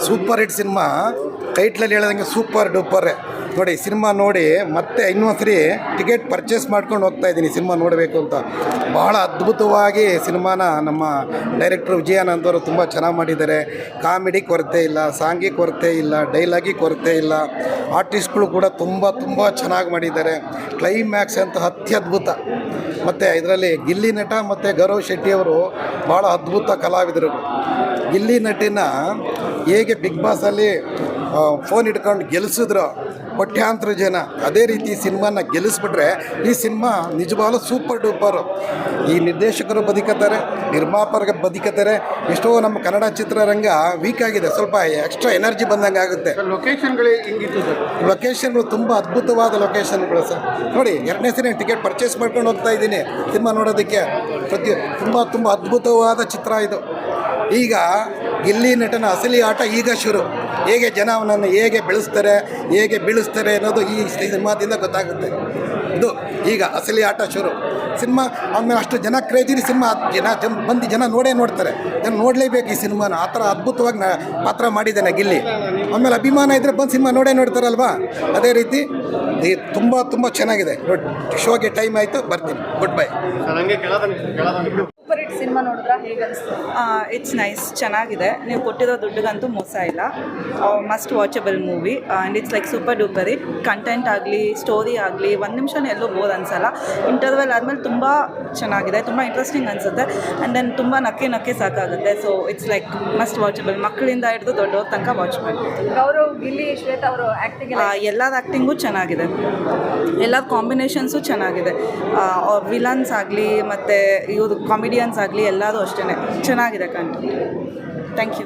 Super hit cinema. ಟೈಟ್ಲಲ್ಲಿ ಹೇಳೋದಂಗೆ super duper. ನೋಡಿ ಸಿನಿಮಾ ನೋಡಿ ಮತ್ತೆ ಇನ್ನೊಂದ್ಸರಿ ಟಿಕೆಟ್ ಪರ್ಚೇಸ್ ಮಾಡ್ಕೊಂಡು ಹೋಗ್ತಾ ಇದ್ದೀನಿ ಸಿನಿಮಾ ನೋಡಬೇಕು ಅಂತ. ಭಾಳ ಅದ್ಭುತವಾಗಿ ಸಿನಿಮಾನ ನಮ್ಮ ಡೈರೆಕ್ಟ್ರು ವಿಜಯಾನಂದ್ ಅವರು ತುಂಬ ಚೆನ್ನಾಗಿ ಮಾಡಿದ್ದಾರೆ. ಕಾಮಿಡಿ ಕೊರತೆ ಇಲ್ಲ, ಸಾಂಗಿಗೆ ಕೊರತೆ ಇಲ್ಲ, ಡೈಲಾಗಿಗೆ ಕೊರತೆ ಇಲ್ಲ. ಆರ್ಟಿಸ್ಟ್ಗಳು ಕೂಡ ತುಂಬ ಚೆನ್ನಾಗಿ ಮಾಡಿದ್ದಾರೆ. ಕ್ಲೈಮ್ಯಾಕ್ಸ್ ಅಂತ ಅತ್ಯದ್ಭುತ. ಮತ್ತು ಇದರಲ್ಲಿ ಗಿಲ್ಲಿ ನಟ ಮತ್ತು ಗೌರವ್ ಶೆಟ್ಟಿಯವರು ಭಾಳ ಅದ್ಭುತ ಕಲಾವಿದರು. ಗಿಲ್ಲಿ ನಟಿನ ಹೇಗೆ ಬಿಗ್ ಬಾಸಲ್ಲಿ ಫೋನ್ ಇಟ್ಕೊಂಡು ಗೆಲ್ಲಿಸಿದ್ರು ಕೋಟ್ಯಾಂತರ ಜನ, ಅದೇ ರೀತಿ ಸಿನಿಮಾನ ಗೆಲ್ಲಿಸ್ಬಿಟ್ರೆ ಈ ಸಿನಿಮಾ ನಿಜವಾಗ್ಲೂ ಸೂಪರ್ ಡೂಪರು. ಈ ನಿರ್ದೇಶಕರು ಬದುಕುತ್ತಾರೆ, ನಿರ್ಮಾಪಕರು ಬದುಕುತ್ತಾರೆ. ಎಷ್ಟೋ ನಮ್ಮ ಕನ್ನಡ ಚಿತ್ರರಂಗ ವೀಕ್ ಆಗಿದೆ, ಸ್ವಲ್ಪ ಎಕ್ಸ್ಟ್ರಾ ಎನರ್ಜಿ ಬಂದಂಗೆ ಆಗುತ್ತೆ. ಲೊಕೇಶನ್ಗಳೇ ಹಿಂಗಿತ್ತು ಸರ್. ಲೊಕೇಶನ್ಗಳು ತುಂಬ ಅದ್ಭುತವಾದ ಲೊಕೇಶನ್ಗಳು ಸರ್. ನೋಡಿ 2ನೇ ಸರಿ ಟಿಕೆಟ್ ಪರ್ಚೇಸ್ ಮಾಡ್ಕೊಂಡು ಹೋಗ್ತಾ ಇದ್ದೀನಿ ಸಿನಿಮಾ ನೋಡೋದಕ್ಕೆ. ತುಂಬ ಅದ್ಭುತವಾದ ಚಿತ್ರ ಇದು. ಈಗ ಗಿಲ್ಲಿ ನಟನ ಅಸಲಿ ಆಟ ಈಗ ಶುರು. ಹೇಗೆ ಜನ ಅವನನ್ನು ಹೇಗೆ ಬೆಳೆಸ್ತಾರೆ, ಹೇಗೆ ಬೀಳಿಸ್ತಾರೆ ಅನ್ನೋದು ಈ ಸಿನಿಮಾದಿಂದ ಗೊತ್ತಾಗುತ್ತೆ. ಇದು ಈಗ ಅಸಲಿ ಆಟ ಶುರು. ಸಿನಿಮಾ ಆಮೇಲೆ ಅಷ್ಟು ಜನ ಕ್ರೇಜಿನ ಸಿನಿಮಾ, ಜನ ನೋಡ್ತಾರೆ. ಜನ ನೋಡಲೇಬೇಕು ಈ ಸಿನಿಮಾನ. ಆ ಥರ ಅದ್ಭುತವಾಗಿ ಪಾತ್ರ ಮಾಡಿದ್ದಾನೆ ಗಿಲ್ಲಿ. ಆಮೇಲೆ ಅಭಿಮಾನ ಇದ್ದರೆ ಬಂದು ಸಿನಿಮಾ ನೋಡ್ತಾರಲ್ವಾ, ಅದೇ ರೀತಿ ತುಂಬ ಚೆನ್ನಾಗಿದೆ. ಶೋಗೆ ಟೈಮ್ ಆಯಿತು, ಬರ್ತೀನಿ. Good bye. Super hit cinema ನೋಡಿದ್ರೆ ಹೇಗೆ ಅನಿಸ್ತು? ಇಟ್ಸ್ ನೈಸ್, ಚೆನ್ನಾಗಿದೆ. ನೀವು ಕೊಟ್ಟಿರೋ ದುಡ್ಡಿಗಂತೂ ಮೋಸ ಇಲ್ಲ. Must watchable movie and it's like super duper hit. Content ಆಗಲಿ, ಸ್ಟೋರಿ ಆಗಲಿ, ಒಂದು ನಿಮಿಷನೂ ಎಲ್ಲೂ ಬೋರ್ ಅನಿಸಲ್ಲ. ಇಂಟರ್ವೆಲ್ ಆದಮೇಲೆ ತುಂಬ ಚೆನ್ನಾಗಿದೆ, ತುಂಬ ಇಂಟ್ರೆಸ್ಟಿಂಗ್ ಅನಿಸುತ್ತೆ. ಆ್ಯಂಡ್ ದೆನ್ ತುಂಬ ನಕ್ಕೆ ಸಾಕಾಗುತ್ತೆ. So it's like must watchable. ಮಕ್ಕಳಿಂದ ಹಿಡಿದು ದೊಡ್ಡವ್ರ ತನಕ ವಾಚ್ ಮಾಡಿ. ಗೌರವ್, ಗಿಲ್ಲಿ, ಶ್ವೇತಾ ಅವರು ಆ್ಯಕ್ಟಿಂಗ್ ಎಲ್ಲರ ಆ್ಯಕ್ಟಿಂಗು ಚೆನ್ನಾಗಿದೆ, ಎಲ್ಲರ ಕಾಂಬಿನೇಷನ್ಸು ಚೆನ್ನಾಗಿದೆ. ವಿಲನ್ಸ್ ಆಗಲಿ ಮತ್ತು ಇವರು ಕಾಮಿಡಿಯನ್ಸ್ ಆಗಲಿ ಎಲ್ಲರೂ ಅಷ್ಟೇ ಚೆನ್ನಾಗಿದೆ ಕಂಟೆಂಟ್. Thank you.